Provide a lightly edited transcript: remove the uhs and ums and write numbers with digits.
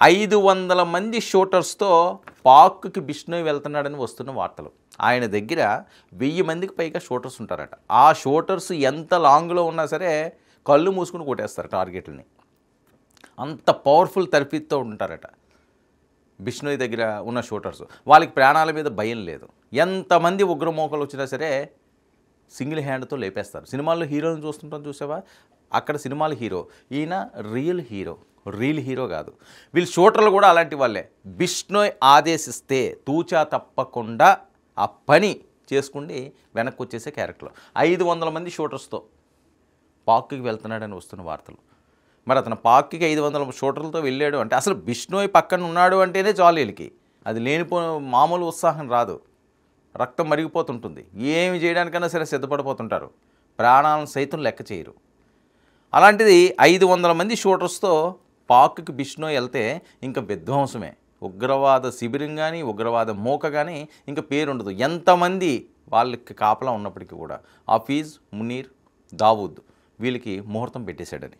500 మంది షూటర్స్తో పాక్కి బిష్ణోయ్ వెళ్తున్నాడని వస్తున్న వార్తలు. ఆయన దగ్గర 1000 మందికి పైగా షూటర్స్ ఉంటారట. ఆ షూటర్స్ ఎంత లాంగ్లో ఉన్నా సరే కళ్ళు మూసుకుని కొట్టేస్తారు టార్గెట్లని. అంత పవర్ఫుల్ తర్ఫీదుతో ఉంటారట బిష్ణోయ్ దగ్గర ఉన్న షూటర్స్. వాళ్ళకి ప్రాణాల మీద భయం లేదు. ఎంతమంది ఉగ్రమోకలు వచ్చినా సరే సింగిల్ హ్యాండ్తో లేపేస్తారు. సినిమాల్లో హీరోని చూస్తుంటాం చూసావా, అక్కడ సినిమాల హీరో, ఈయన రియల్ హీరో కాదు. వీళ్ళు షూటర్లు కూడా అలాంటి వాళ్ళే. బిష్ణోయ్ ఆదేశిస్తే తూచా తప్పకుండా ఆ పని చేసుకుని వెనక్కి వచ్చేసే క్యారెక్టర్. 500 మంది షూటర్స్తో పాక్కి వెళ్తున్నాడని వస్తున్న వార్తలు. మరి అతను పాక్కి 500 షూటర్లతో వెళ్ళాడు అంటే అసలు బిష్ణోయ్ పక్కన ఉన్నాడు అంటేనే చాలు వీళ్ళకి. అది లేనిపో మామూలు ఉత్సాహం రాదు. రక్తం మరిగిపోతుంటుంది. ఏమి చేయడానికైనా సరే సిద్ధపడిపోతుంటారు. ప్రాణాలను సైతం లెక్క చేయరు. అలాంటిది 500 మంది షూటర్స్తో పాక్కి బిష్ణోయ్ వెళ్తే ఇంకా విధ్వంసమే. ఉగ్రవాద శిబిరం కానీ ఉగ్రవాద మూక కానీ ఇంకా పేరుండదు. ఎంతమంది వాళ్ళకి కాపలా ఉన్నప్పటికీ కూడా. హఫీజ్, మునీర్, దావూద్ వీళ్ళకి ముహూర్తం పెట్టేశాడని.